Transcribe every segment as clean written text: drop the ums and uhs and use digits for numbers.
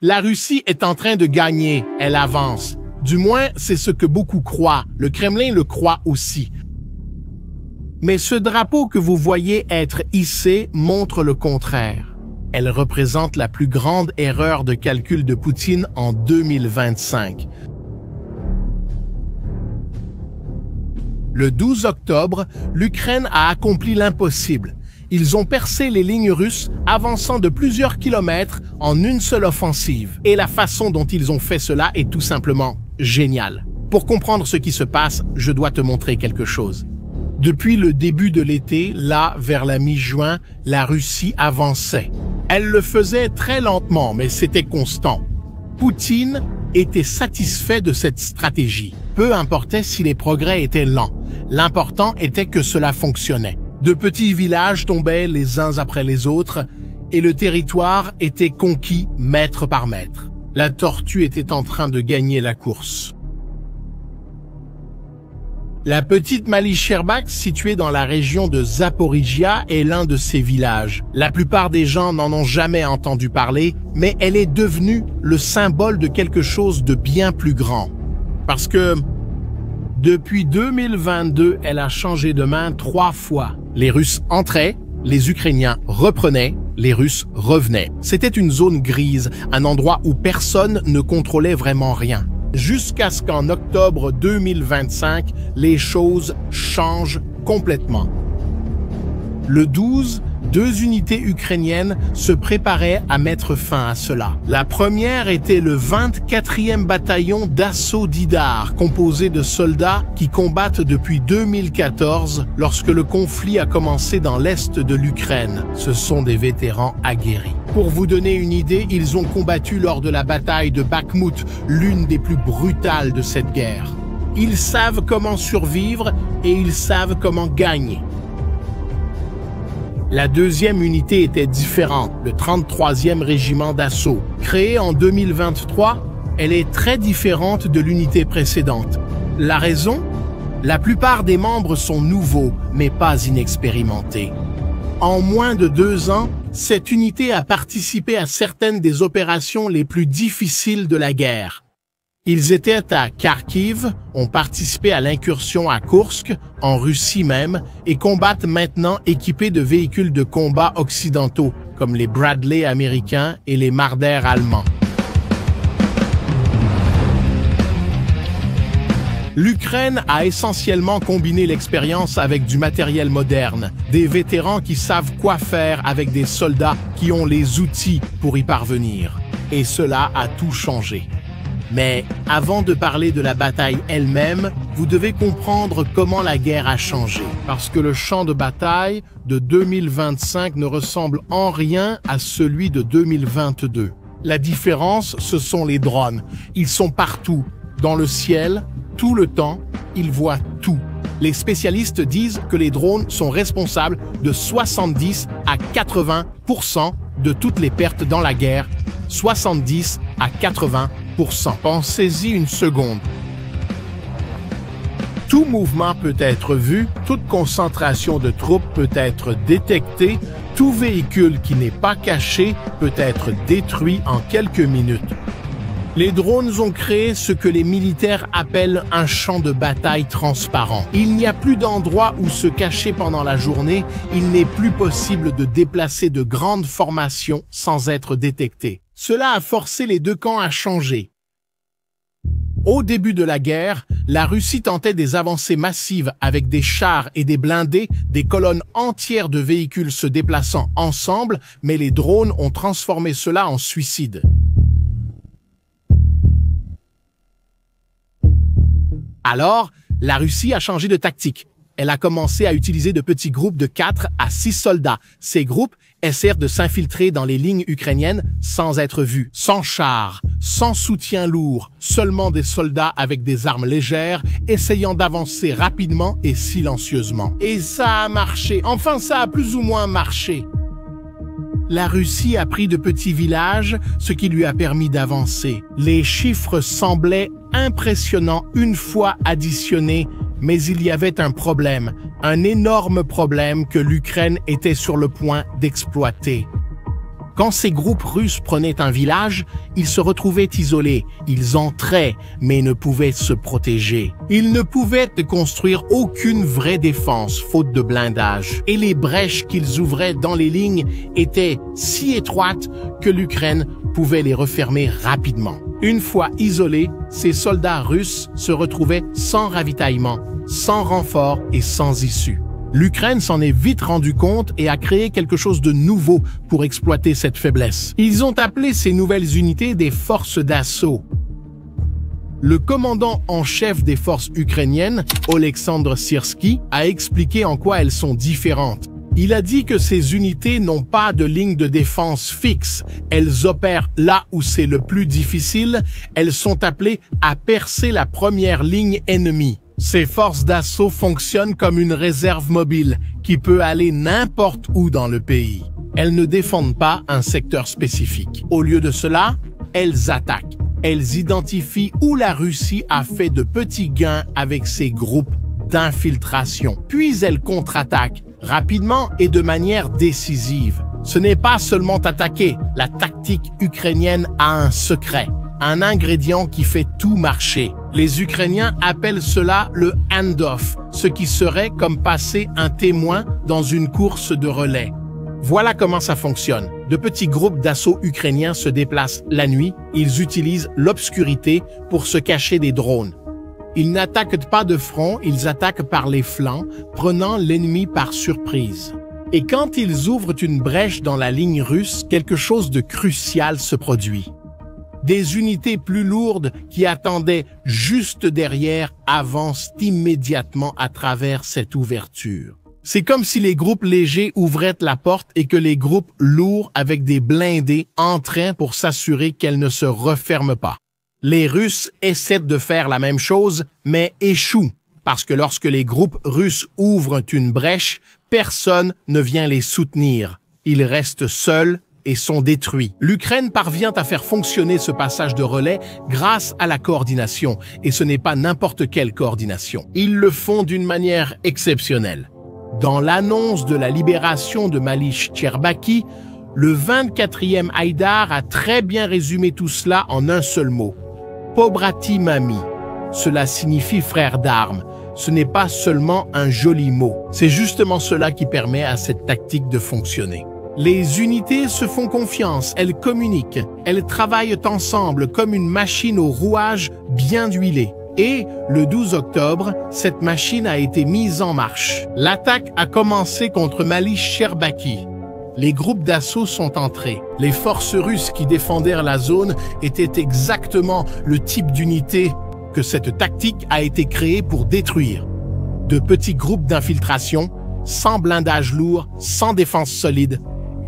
La Russie est en train de gagner, elle avance. Du moins, c'est ce que beaucoup croient. Le Kremlin le croit aussi. Mais ce drapeau que vous voyez être hissé montre le contraire. Elle représente la plus grande erreur de calcul de Poutine en 2025. Le 12 octobre, l'Ukraine a accompli l'impossible. Ils ont percé les lignes russes, avançant de plusieurs kilomètres en une seule offensive. Et la façon dont ils ont fait cela est tout simplement géniale. Pour comprendre ce qui se passe, je dois te montrer quelque chose. Depuis le début de l'été, là, vers la mi-juin, la Russie avançait. Elle le faisait très lentement, mais c'était constant. Poutine était satisfait de cette stratégie. Peu importait si les progrès étaient lents. L'important était que cela fonctionnait. De petits villages tombaient les uns après les autres et le territoire était conquis mètre par mètre. La tortue était en train de gagner la course. La petite Mali-Sherbak, située dans la région de Zaporizhia, est l'un de ces villages. La plupart des gens n'en ont jamais entendu parler, mais elle est devenue le symbole de quelque chose de bien plus grand. Parce que depuis 2022, elle a changé de main 3 fois. Les Russes entraient, les Ukrainiens reprenaient, les Russes revenaient. C'était une zone grise, un endroit où personne ne contrôlait vraiment rien. Jusqu'à ce qu'en octobre 2025, les choses changent complètement. Le 12, 2 unités ukrainiennes se préparaient à mettre fin à cela. La première était le 24e bataillon d'assaut d'Idar, composé de soldats qui combattent depuis 2014 lorsque le conflit a commencé dans l'est de l'Ukraine. Ce sont des vétérans aguerris. Pour vous donner une idée, ils ont combattu lors de la bataille de Bakhmout, l'une des plus brutales de cette guerre. Ils savent comment survivre et ils savent comment gagner. La deuxième unité était différente, le 33e régiment d'assaut. Créée en 2023, elle est très différente de l'unité précédente. La raison? La plupart des membres sont nouveaux, mais pas inexpérimentés. En moins de 2 ans, cette unité a participé à certaines des opérations les plus difficiles de la guerre. Ils étaient à Kharkiv, ont participé à l'incursion à Koursk, en Russie même, et combattent maintenant équipés de véhicules de combat occidentaux, comme les Bradley américains et les Marder allemands. L'Ukraine a essentiellement combiné l'expérience avec du matériel moderne, des vétérans qui savent quoi faire avec des soldats qui ont les outils pour y parvenir. Et cela a tout changé. Mais avant de parler de la bataille elle-même, vous devez comprendre comment la guerre a changé. Parce que le champ de bataille de 2025 ne ressemble en rien à celui de 2022. La différence, ce sont les drones. Ils sont partout, dans le ciel, tout le temps, ils voient tout. Les spécialistes disent que les drones sont responsables de 70 à 80% de toutes les pertes dans la guerre. 70 à 80%. Pensez-y une seconde. Tout mouvement peut être vu, toute concentration de troupes peut être détectée, tout véhicule qui n'est pas caché peut être détruit en quelques minutes. Les drones ont créé ce que les militaires appellent un champ de bataille transparent. Il n'y a plus d'endroit où se cacher pendant la journée, il n'est plus possible de déplacer de grandes formations sans être détecté. Cela a forcé les 2 camps à changer. Au début de la guerre, la Russie tentait des avancées massives avec des chars et des blindés, des colonnes entières de véhicules se déplaçant ensemble, mais les drones ont transformé cela en suicide. Alors, la Russie a changé de tactique. Elle a commencé à utiliser de petits groupes de 4 à 6 soldats. Ces groupes essayèrent de s'infiltrer dans les lignes ukrainiennes sans être vus, sans chars, sans soutien lourd, seulement des soldats avec des armes légères, essayant d'avancer rapidement et silencieusement. Et ça a marché. Enfin, ça a plus ou moins marché. La Russie a pris de petits villages, ce qui lui a permis d'avancer. Les chiffres semblaient impressionnants une fois additionnés, mais il y avait un problème, un énorme problème que l'Ukraine était sur le point d'exploiter. Quand ces groupes russes prenaient un village, ils se retrouvaient isolés. Ils entraient, mais ne pouvaient se protéger. Ils ne pouvaient construire aucune vraie défense, faute de blindage. Et les brèches qu'ils ouvraient dans les lignes étaient si étroites que l'Ukraine pouvait les refermer rapidement. Une fois isolés, ces soldats russes se retrouvaient sans ravitaillement, sans renfort et sans issue. L'Ukraine s'en est vite rendu compte et a créé quelque chose de nouveau pour exploiter cette faiblesse. Ils ont appelé ces nouvelles unités des forces d'assaut. Le commandant en chef des forces ukrainiennes, Oleksandr Syrski, a expliqué en quoi elles sont différentes. Il a dit que ces unités n'ont pas de ligne de défense fixe. Elles opèrent là où c'est le plus difficile. Elles sont appelées à percer la première ligne ennemie. Ces forces d'assaut fonctionnent comme une réserve mobile qui peut aller n'importe où dans le pays. Elles ne défendent pas un secteur spécifique. Au lieu de cela, elles attaquent. Elles identifient où la Russie a fait de petits gains avec ses groupes d'infiltration. Puis elles contre-attaquent rapidement et de manière décisive. Ce n'est pas seulement attaquer. La tactique ukrainienne a un secret, un ingrédient qui fait tout marcher. Les Ukrainiens appellent cela le hand-off, ce qui serait comme passer un témoin dans une course de relais. Voilà comment ça fonctionne. De petits groupes d'assaut ukrainiens se déplacent la nuit. Ils utilisent l'obscurité pour se cacher des drones. Ils n'attaquent pas de front, ils attaquent par les flancs, prenant l'ennemi par surprise. Et quand ils ouvrent une brèche dans la ligne russe, quelque chose de crucial se produit. Des unités plus lourdes qui attendaient juste derrière avancent immédiatement à travers cette ouverture. C'est comme si les groupes légers ouvraient la porte et que les groupes lourds avec des blindés entraient pour s'assurer qu'elle ne se referme pas. Les Russes essaient de faire la même chose, mais échouent, parce que lorsque les groupes russes ouvrent une brèche, personne ne vient les soutenir. Ils restent seuls et sont détruits. L'Ukraine parvient à faire fonctionner ce passage de relais grâce à la coordination, et ce n'est pas n'importe quelle coordination. Ils le font d'une manière exceptionnelle. Dans l'annonce de la libération de Malish-Tcherbaki, le 24e Haïdar a très bien résumé tout cela en un seul mot. Pobrati Mami. Cela signifie frère d'armes. Ce n'est pas seulement un joli mot. C'est justement cela qui permet à cette tactique de fonctionner. Les unités se font confiance, elles communiquent, elles travaillent ensemble comme une machine au rouage bien huilé. Et, le 12 octobre, cette machine a été mise en marche. L'attaque a commencé contre Malish-Tcherbaki. Les groupes d'assaut sont entrés. Les forces russes qui défendaient la zone étaient exactement le type d'unité que cette tactique a été créée pour détruire. De petits groupes d'infiltration, sans blindage lourd, sans défense solide,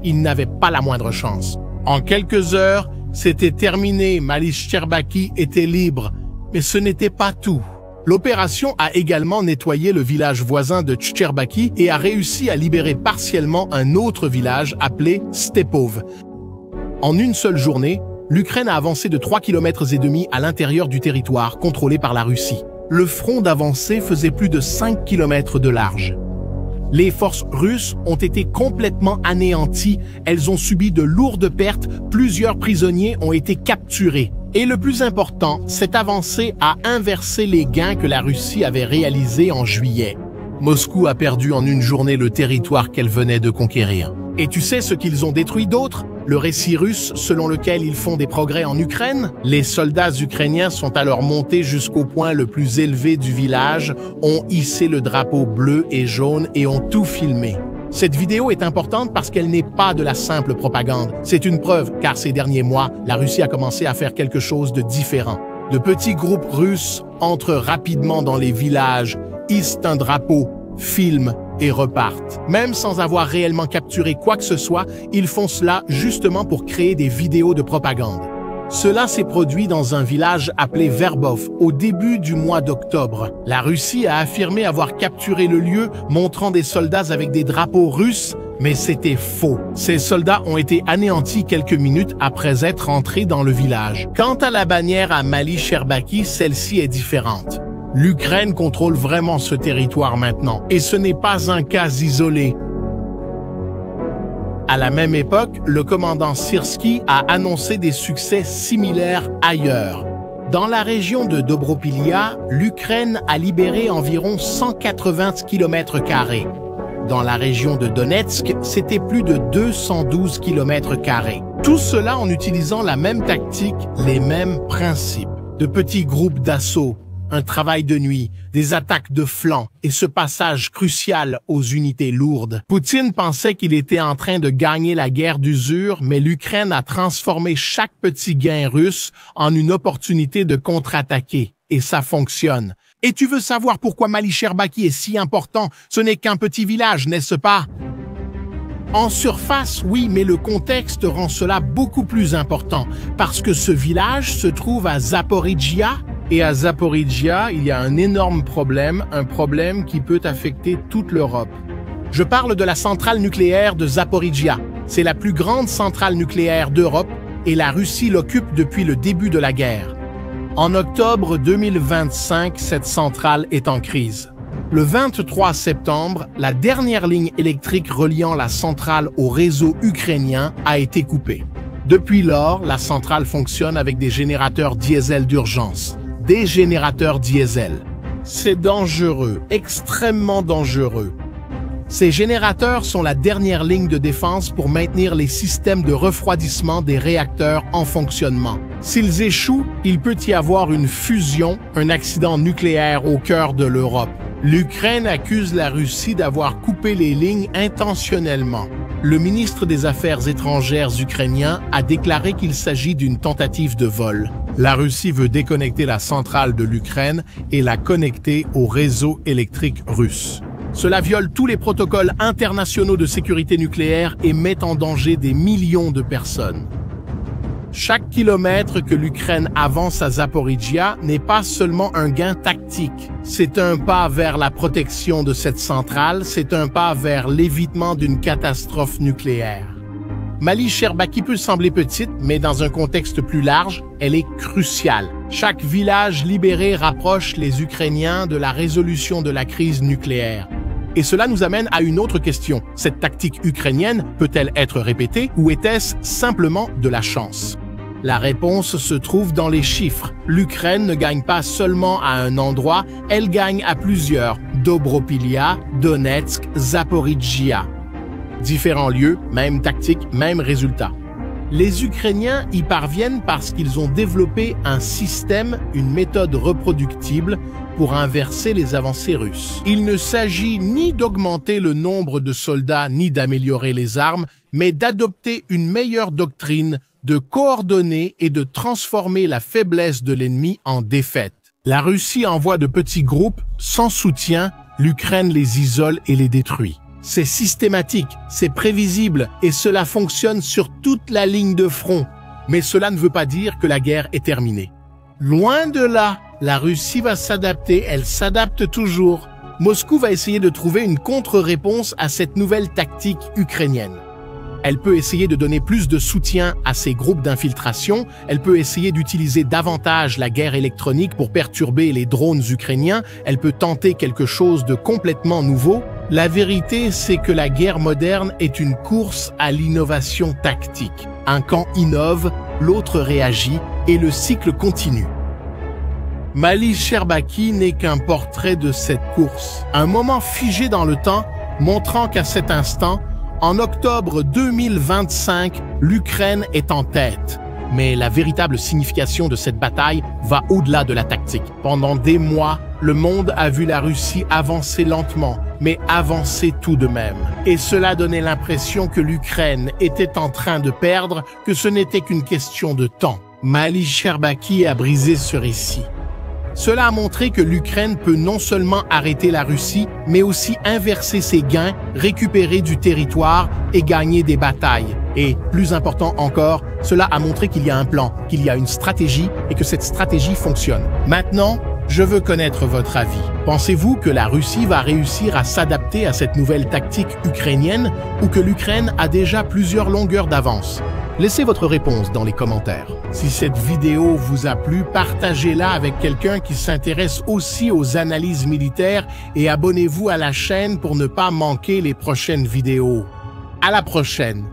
ils n'avaient pas la moindre chance. En quelques heures, c'était terminé, Malish-Tcherbaki était libre. Mais ce n'était pas tout. L'opération a également nettoyé le village voisin de Tcherbaki et a réussi à libérer partiellement un autre village appelé Stepov. En une seule journée, l'Ukraine a avancé de 3,5 km à l'intérieur du territoire contrôlé par la Russie. Le front d'avancée faisait plus de 5 km de large. Les forces russes ont été complètement anéanties, elles ont subi de lourdes pertes, plusieurs prisonniers ont été capturés. Et le plus important, cette avancée a inversé les gains que la Russie avait réalisés en juillet. Moscou a perdu en une journée le territoire qu'elle venait de conquérir. Et tu sais ce qu'ils ont détruit d'autre? Le récit russe selon lequel ils font des progrès en Ukraine? Les soldats ukrainiens sont alors montés jusqu'au point le plus élevé du village, ont hissé le drapeau bleu et jaune et ont tout filmé. Cette vidéo est importante parce qu'elle n'est pas de la simple propagande. C'est une preuve, car ces derniers mois, la Russie a commencé à faire quelque chose de différent. De petits groupes russes entrent rapidement dans les villages, hissent un drapeau, filment et repartent. Même sans avoir réellement capturé quoi que ce soit, ils font cela justement pour créer des vidéos de propagande. Cela s'est produit dans un village appelé Verbov au début du mois d'octobre. La Russie a affirmé avoir capturé le lieu, montrant des soldats avec des drapeaux russes, mais c'était faux. Ces soldats ont été anéantis quelques minutes après être entrés dans le village. Quant à la bannière à Malish-Tcherbaki, celle-ci est différente. L'Ukraine contrôle vraiment ce territoire maintenant, et ce n'est pas un cas isolé. À la même époque, le commandant Syrski a annoncé des succès similaires ailleurs. Dans la région de Dobropilia, l'Ukraine a libéré environ 180 km². Dans la région de Donetsk, c'était plus de 212 km². Tout cela en utilisant la même tactique, les mêmes principes. De petits groupes d'assaut, un travail de nuit, des attaques de flanc et ce passage crucial aux unités lourdes. Poutine pensait qu'il était en train de gagner la guerre d'usure, mais l'Ukraine a transformé chaque petit gain russe en une opportunité de contre-attaquer. Et ça fonctionne. Et tu veux savoir pourquoi Mali-Sherbaki est si important? Ce n'est qu'un petit village, n'est-ce pas? En surface, oui, mais le contexte rend cela beaucoup plus important, parce que ce village se trouve à Zaporijia, et à Zaporijia, il y a un énorme problème, un problème qui peut affecter toute l'Europe. Je parle de la centrale nucléaire de Zaporijia. C'est la plus grande centrale nucléaire d'Europe, et la Russie l'occupe depuis le début de la guerre. En octobre 2025, cette centrale est en crise. Le 23 septembre, la dernière ligne électrique reliant la centrale au réseau ukrainien a été coupée. Depuis lors, la centrale fonctionne avec des générateurs diesel d'urgence. Des générateurs diesel. C'est dangereux, extrêmement dangereux. Ces générateurs sont la dernière ligne de défense pour maintenir les systèmes de refroidissement des réacteurs en fonctionnement. S'ils échouent, il peut y avoir une fusion, un accident nucléaire au cœur de l'Europe. L'Ukraine accuse la Russie d'avoir coupé les lignes intentionnellement. Le ministre des Affaires étrangères ukrainien a déclaré qu'il s'agit d'une tentative de vol. La Russie veut déconnecter la centrale de l'Ukraine et la connecter au réseau électrique russe. Cela viole tous les protocoles internationaux de sécurité nucléaire et met en danger des millions de personnes. Chaque kilomètre que l'Ukraine avance à Zaporijia n'est pas seulement un gain tactique. C'est un pas vers la protection de cette centrale, c'est un pas vers l'évitement d'une catastrophe nucléaire. Mali-Sherbaki peut sembler petite, mais dans un contexte plus large, elle est cruciale. Chaque village libéré rapproche les Ukrainiens de la résolution de la crise nucléaire. Et cela nous amène à une autre question. Cette tactique ukrainienne peut-elle être répétée ou était-ce simplement de la chance? La réponse se trouve dans les chiffres. L'Ukraine ne gagne pas seulement à un endroit, elle gagne à plusieurs. Dobropilia, Donetsk, Zaporijia. Différents lieux, même tactique, même résultat. Les Ukrainiens y parviennent parce qu'ils ont développé un système, une méthode reproductible pour inverser les avancées russes. Il ne s'agit ni d'augmenter le nombre de soldats ni d'améliorer les armes, mais d'adopter une meilleure doctrine, de coordonner et de transformer la faiblesse de l'ennemi en défaite. La Russie envoie de petits groupes sans soutien, l'Ukraine les isole et les détruit. C'est systématique, c'est prévisible et cela fonctionne sur toute la ligne de front. Mais cela ne veut pas dire que la guerre est terminée. Loin de là, la Russie va s'adapter, elle s'adapte toujours. Moscou va essayer de trouver une contre-réponse à cette nouvelle tactique ukrainienne. Elle peut essayer de donner plus de soutien à ces groupes d'infiltration, elle peut essayer d'utiliser davantage la guerre électronique pour perturber les drones ukrainiens, elle peut tenter quelque chose de complètement nouveau. La vérité, c'est que la guerre moderne est une course à l'innovation tactique. Un camp innove, l'autre réagit et le cycle continue. Mali-Sherbaki n'est qu'un portrait de cette course, un moment figé dans le temps, montrant qu'à cet instant, en octobre 2025, l'Ukraine est en tête. Mais la véritable signification de cette bataille va au-delà de la tactique. Pendant des mois, le monde a vu la Russie avancer lentement, mais avancer tout de même. Et cela donnait l'impression que l'Ukraine était en train de perdre, que ce n'était qu'une question de temps. Mali-Sherbaki a brisé ce récit. Cela a montré que l'Ukraine peut non seulement arrêter la Russie, mais aussi inverser ses gains, récupérer du territoire et gagner des batailles. Et, plus important encore, cela a montré qu'il y a un plan, qu'il y a une stratégie et que cette stratégie fonctionne. Maintenant, je veux connaître votre avis. Pensez-vous que la Russie va réussir à s'adapter à cette nouvelle tactique ukrainienne ou que l'Ukraine a déjà plusieurs longueurs d'avance? Laissez votre réponse dans les commentaires. Si cette vidéo vous a plu, partagez-la avec quelqu'un qui s'intéresse aussi aux analyses militaires et abonnez-vous à la chaîne pour ne pas manquer les prochaines vidéos. À la prochaine!